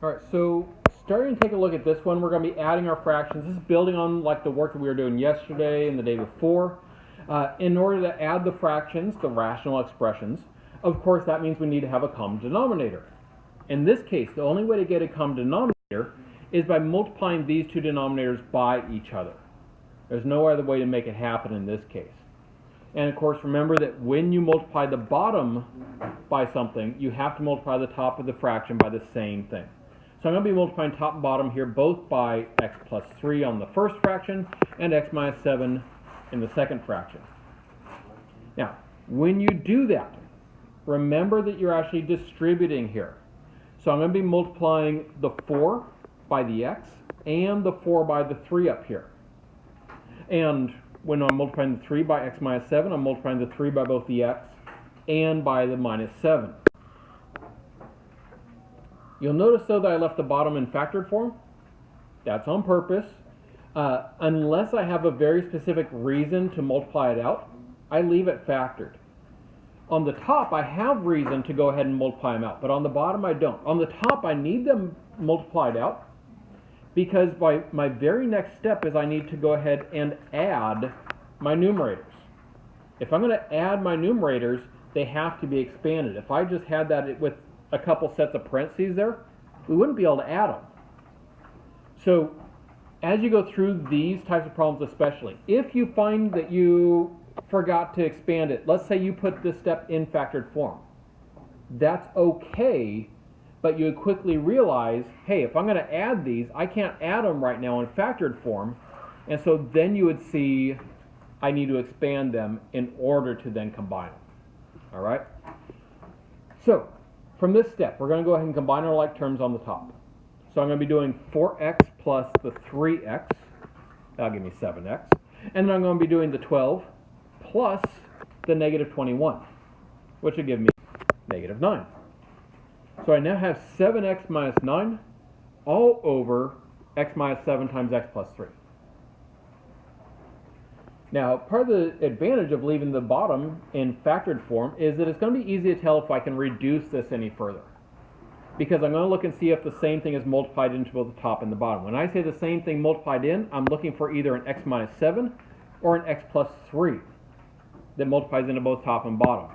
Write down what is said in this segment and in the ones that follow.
All right, so starting to take a look at this one, we're going to be adding our fractions. This is building on like the work that we were doing yesterday and the day before. In order to add the fractions, the rational expressions, of course that means we need to have a common denominator. In this case, the only way to get a common denominator is by multiplying these two denominators by each other. There's no other way to make it happen in this case. And of course, remember that when you multiply the bottom by something, you have to multiply the top of the fraction by the same thing. So I'm going to be multiplying top and bottom here both by x plus 3 on the first fraction and x minus 7 in the second fraction. Now, when you do that, remember that you're actually distributing here. So I'm going to be multiplying the 4 by the x and the 4 by the 3 up here. And when I'm multiplying the 3 by x minus 7, I'm multiplying the 3 by both the x and by the minus 7. You'll notice, though, that I left the bottom in factored form. That's on purpose. Unless I have a very specific reason to multiply it out, I leave it factored. On the top, I have reason to go ahead and multiply them out, but on the bottom, I don't. On the top, I need them multiplied out because my very next step is I need to go ahead and add my numerators. If I'm going to add my numerators, they have to be expanded. If I just had that with a couple sets of parentheses there, we wouldn't be able to add them. So as you go through these types of problems especially, if you find that you forgot to expand it, let's say you put this step in factored form, that's okay, but you would quickly realize, hey, if I'm going to add these, I can't add them right now in factored form, and so then you would see I need to expand them in order to then combine them. All right? So from this step, we're going to go ahead and combine our like terms on the top. So I'm going to be doing 4x plus the 3x. That'll give me 7x. And then I'm going to be doing the 12 plus the negative 21, which will give me negative 9. So I now have 7x minus 9 all over x minus 7 times x plus 3. Now, part of the advantage of leaving the bottom in factored form is that it's going to be easy to tell if I can reduce this any further. Because I'm going to look and see if the same thing is multiplied into both the top and the bottom. When I say the same thing multiplied in, I'm looking for either an x minus 7 or an x plus 3 that multiplies into both top and bottom.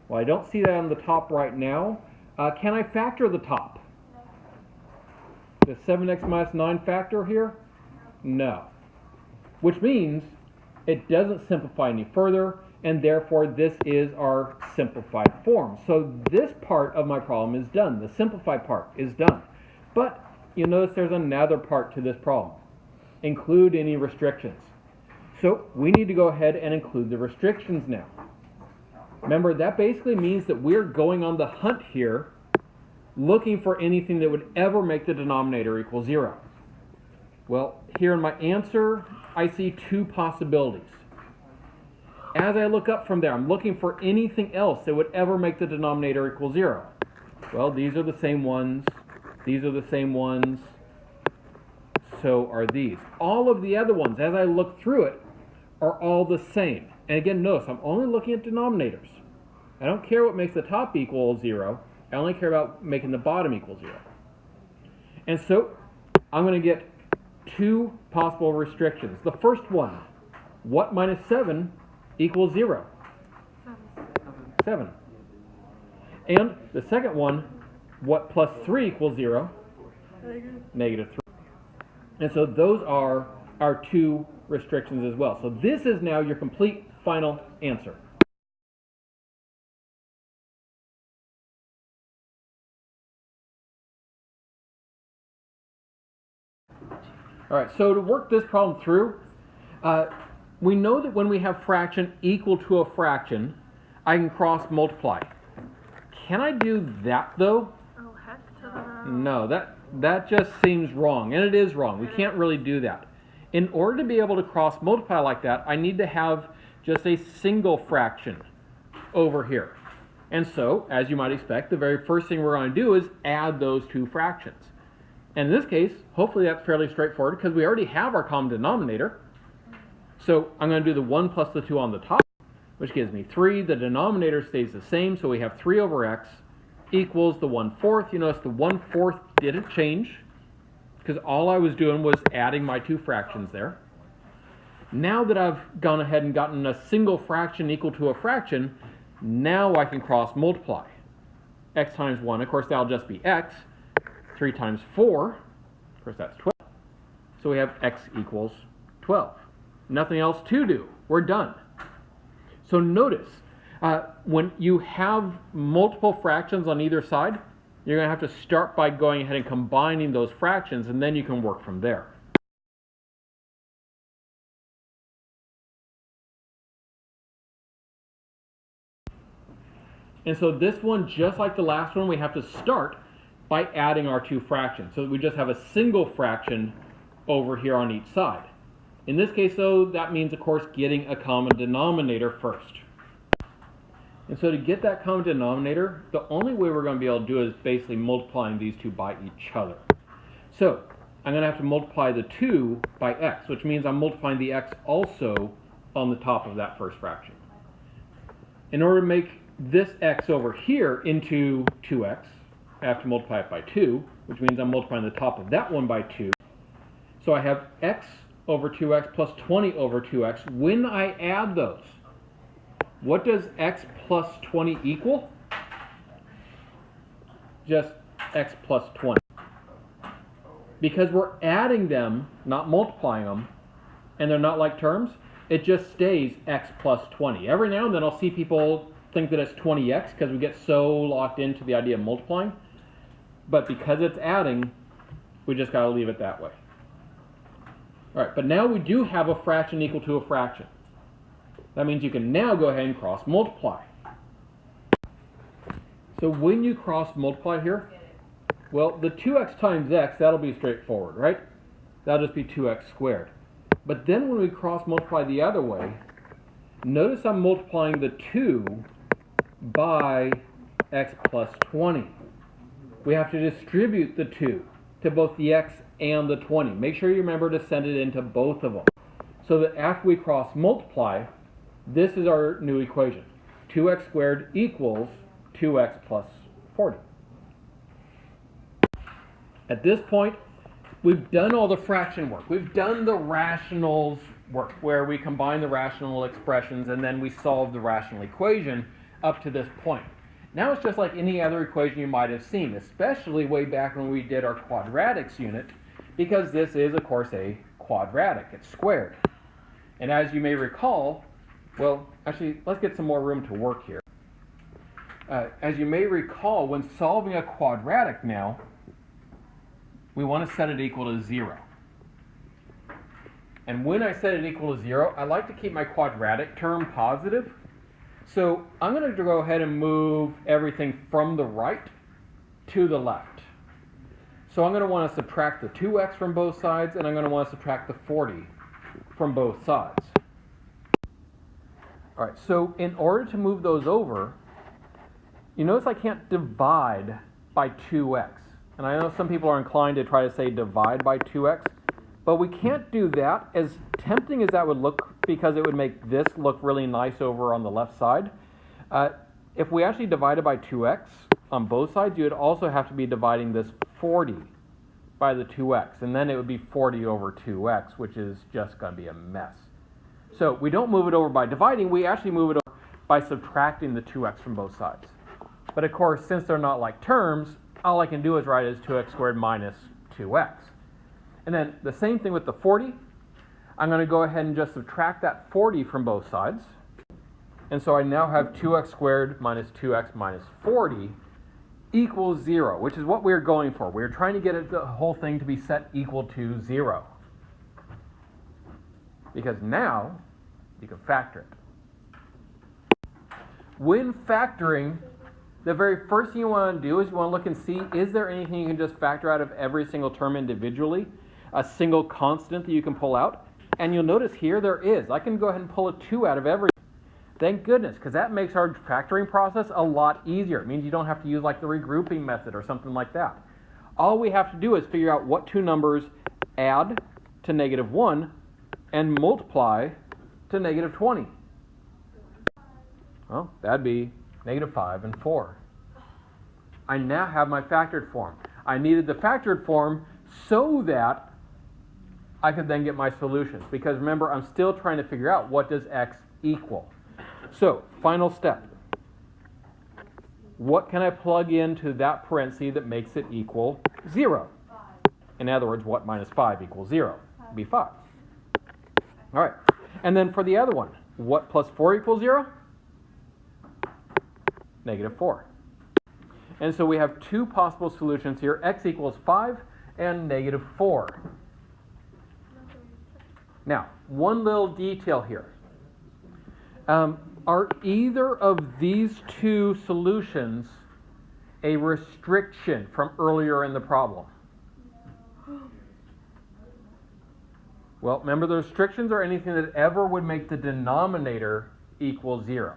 Well, I don't see that on the top right now. Can I factor the top? The 7x minus 9 factor here? No. Which means it doesn't simplify any further, and therefore this is our simplified form. So this part of my problem is done. The simplified part is done. But you'll notice there's another part to this problem. Include any restrictions. So we need to go ahead and include the restrictions now. Remember, that basically means that we're going on the hunt here, looking for anything that would ever make the denominator equal 0. Well, here in my answer, I see two possibilities. As I look up from there, I'm looking for anything else that would ever make the denominator equal 0. Well, these are the same ones. These are the same ones. So are these. All of the other ones, as I look through it, are all the same. And again, notice I'm only looking at denominators. I don't care what makes the top equal 0. I only care about making the bottom equal 0. And so I'm going to get two possible restrictions. The first one, what minus 7 equals 0? 7. And the second one, what plus 3 equals 0? Negative 3. And so those are our two restrictions as well. So this is now your complete final answer. All right, so to work this problem through, we know that when we have fraction equal to a fraction, I can cross multiply. Can I do that though? Oh, heck to no. No, that just seems wrong, and it is wrong. We can't really do that. In order to be able to cross multiply like that, I need to have just a single fraction over here. And so, as you might expect, the very first thing we're going to do is add those two fractions. And in this case, hopefully that's fairly straightforward because we already have our common denominator. So I'm going to do the 1 plus the 2 on the top, which gives me 3. The denominator stays the same, so we have 3 over x equals the 1/4. You notice the 1/4 didn't change because all I was doing was adding my two fractions there. Now that I've gone ahead and gotten a single fraction equal to a fraction, now I can cross multiply. X times 1, of course that'll just be x. 3 times 4, of course that's 12. So we have x equals 12. Nothing else to do. We're done. So notice, when you have multiple fractions on either side, you're going to have to start by going ahead and combining those fractions, and then you can work from there. And so this one, just like the last one, we have to start by adding our two fractions. So we just have a single fraction over here on each side. In this case, though, that means, of course, getting a common denominator first. And so to get that common denominator, the only way we're going to be able to do it is basically multiplying these two by each other. So I'm going to have to multiply the 2 by x, which means I'm multiplying the x also on the top of that first fraction. In order to make this x over here into 2x, I have to multiply it by 2, which means I'm multiplying the top of that one by 2. So I have x over 2x plus 20 over 2x. When I add those, what does x plus 20 equal? Just x plus 20. Because we're adding them, not multiplying them, and they're not like terms, it just stays x plus 20. Every now and then I'll see people think that it's 20x because we get so locked into the idea of multiplying. But because it's adding, we just got to leave it that way. All right, but now we do have a fraction equal to a fraction. That means you can now go ahead and cross multiply. So when you cross multiply here, well, the 2x times x, that'll be straightforward, right? That'll just be 2x squared. But then when we cross multiply the other way, notice I'm multiplying the 2 by x plus 20. We have to distribute the 2 to both the x and the 20. Make sure you remember to send it into both of them. So that after we cross multiply, this is our new equation. 2x squared equals 2x plus 40. At this point, we've done all the fraction work. We've done the rationals work, where we combine the rational expressions and then we solve the rational equation up to this point. Now it's just like any other equation you might have seen, especially way back when we did our quadratics unit, because this is, of course, a quadratic. It's squared. And as you may recall, well, actually, let's get some more room to work here. As you may recall, when solving a quadratic now, we want to set it equal to 0. And when I set it equal to 0, I like to keep my quadratic term positive. So I'm going to go ahead and move everything from the right to the left. So I'm going to want to subtract the 2x from both sides, and I'm going to want to subtract the 40 from both sides. All right, so in order to move those over, you notice I can't divide by 2x. And I know some people are inclined to try to say divide by 2x, but we can't do that, as tempting as that would look, because it would make this look really nice over on the left side. If we actually divided by 2x on both sides, you would also have to be dividing this 40 by the 2x, and then it would be 40 over 2x, which is just going to be a mess. So we don't move it over by dividing, we actually move it over by subtracting the 2x from both sides. But of course, since they're not like terms, all I can do is write it as 2x squared minus 2x. And then the same thing with the 40. I'm going to go ahead and just subtract that 40 from both sides. And so I now have 2x squared minus 2x minus 40 equals 0, which is what we're going for. We're trying to get the whole thing to be set equal to 0. Because now you can factor it. When factoring, the very first thing you want to do is you want to look and see, is there anything you can just factor out of every single term individually? A single constant that you can pull out? And you'll notice here there is. I can go ahead and pull a 2 out of every. Thank goodness, because that makes our factoring process a lot easier. It means you don't have to use like the regrouping method or something like that. All we have to do is figure out what two numbers add to -1 and multiply to -20. Well, that'd be -5 and 4. I now have my factored form. I needed the factored form so that I could then get my solutions. Because remember, I'm still trying to figure out what does x equal. So, final step. What can I plug into that parenthesis that makes it equal 0? In other words, what minus 5 equals 0? Be 5. All right. And then for the other one, what plus 4 equals 0? Negative 4. And so we have two possible solutions here, x equals 5 and negative 4. Now, one little detail here. Are either of these two solutions a restriction from earlier in the problem? Well, remember the restrictions are anything that ever would make the denominator equal 0.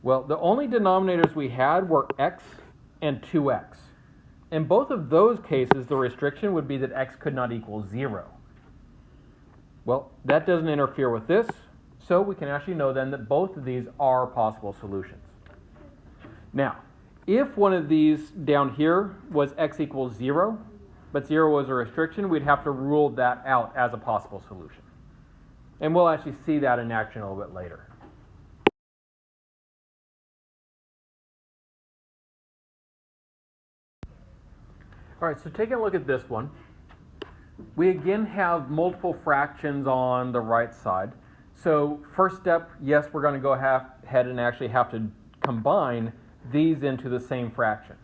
Well, the only denominators we had were x and 2x. In both of those cases, the restriction would be that x could not equal 0. Well, that doesn't interfere with this, so we can actually know then that both of these are possible solutions. Now, if one of these down here was x equals 0, but 0 was a restriction, we'd have to rule that out as a possible solution. And we'll actually see that in action a little bit later. All right, so taking a look at this one, we again have multiple fractions on the right side. So first step, yes, we're going to go ahead and actually have to combine these into the same fraction.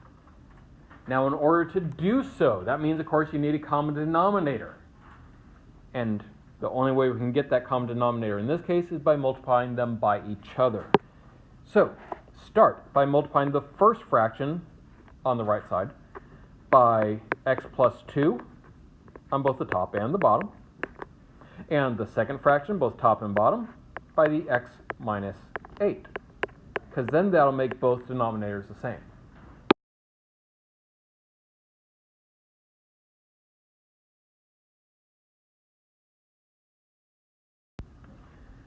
Now, in order to do so, that means, of course, you need a common denominator. And the only way we can get that common denominator in this case is by multiplying them by each other. So, start by multiplying the first fraction on the right side by x plus 2 on both the top and the bottom. And the second fraction, both top and bottom, by the x minus 8. Because then that'll make both denominators the same.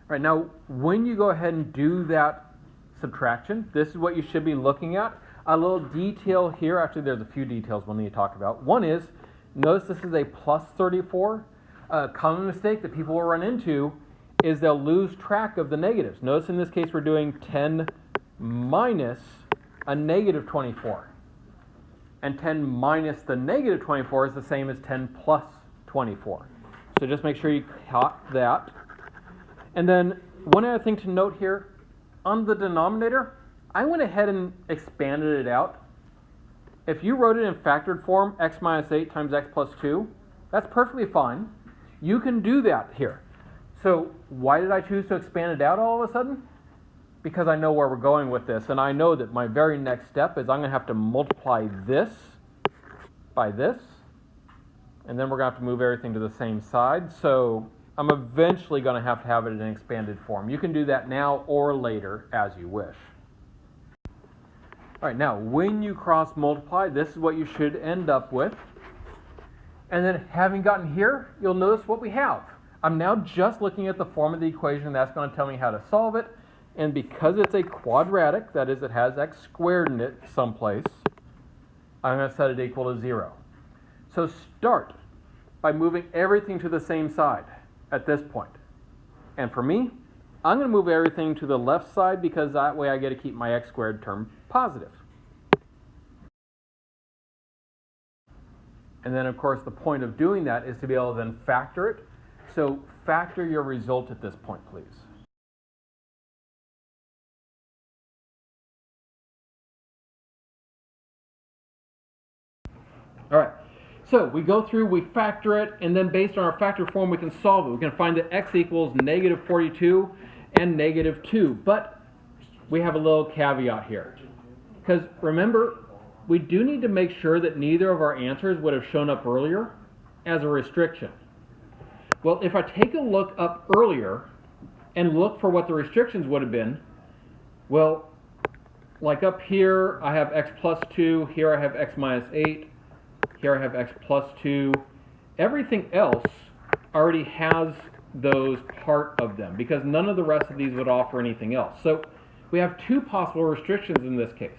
All right, now when you go ahead and do that subtraction, this is what you should be looking at. A little detail here, actually there's a few details we'll need to talk about. One is, notice this is a plus 34. A common mistake that people will run into is they'll lose track of the negatives. Notice in this case we're doing 10 minus a negative 24. And 10 minus the negative 24 is the same as 10 plus 24. So just make sure you caught that. And then one other thing to note here, on the denominator, I went ahead and expanded it out. If you wrote it in factored form, x minus 8 times x plus 2, that's perfectly fine. You can do that here. So why did I choose to expand it out all of a sudden? Because I know where we're going with this, and I know that my very next step is I'm going to have to multiply this by this, and then we're going to have to move everything to the same side. So I'm eventually going to have it in expanded form. You can do that now or later as you wish. All right, now when you cross multiply, this is what you should end up with. And then having gotten here, you'll notice what we have. I'm now just looking at the form of the equation. That's going to tell me how to solve it. And because it's a quadratic, that is, it has x squared in it someplace, I'm going to set it equal to 0. So start by moving everything to the same side at this point. And for me, I'm going to move everything to the left side because that way I get to keep my x squared term positive. And then, of course, the point of doing that is to be able to then factor it. So factor your result at this point, please. All right, so we go through, we factor it, and then based on our factor form, we can solve it. We can find that x equals negative 42 and negative 2. But we have a little caveat here. Because remember, we do need to make sure that neither of our answers would have shown up earlier as a restriction. Well, if I take a look up earlier and look for what the restrictions would have been, well, like up here, I have x plus 2, here I have x minus 8, here I have x plus 2. Everything else already has those part of them because none of the rest of these would offer anything else. So we have two possible restrictions in this case.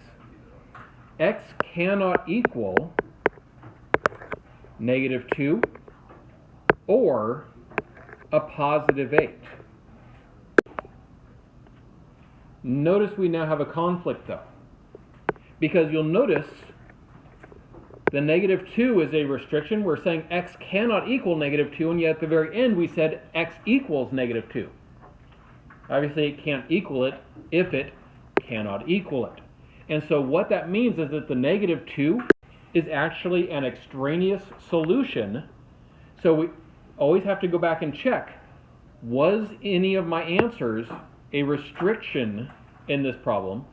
X cannot equal negative 2, or a positive 8. Notice we now have a conflict though, because you'll notice the negative 2 is a restriction. We're saying x cannot equal negative 2, and yet at the very end we said x equals negative 2. Obviously it can't equal it if it cannot equal it. And so what that means is that the negative 2 is actually an extraneous solution. So we always have to go back and check, was any of my answers a restriction in this problem?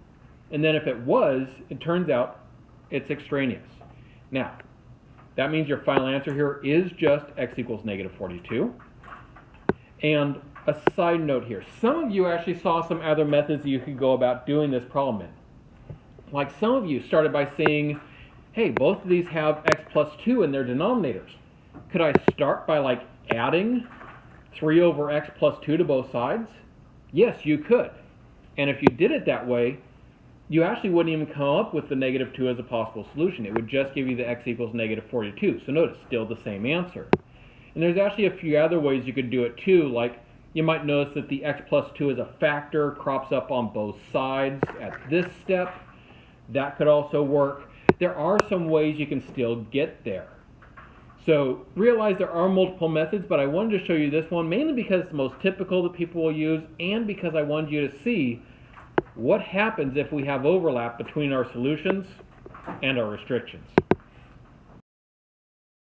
And then if it was, it turns out it's extraneous. Now, that means your final answer here is just x equals negative 42. And a side note here, some of you actually saw some other methods that you could go about doing this problem in. Like some of you started by saying, hey, both of these have x plus 2 in their denominators. Could I start by like adding 3 over x plus 2 to both sides? Yes, you could. And if you did it that way, you actually wouldn't even come up with the negative 2 as a possible solution. It would just give you the x equals negative 42. So notice, still the same answer. And there's actually a few other ways you could do it too, like you might notice that the x plus 2 as a factor crops up on both sides at this step. That could also work. There are some ways you can still get there. So realize there are multiple methods, but I wanted to show you this one mainly because it's the most typical that people will use, and because I wanted you to see what happens if we have overlap between our solutions and our restrictions.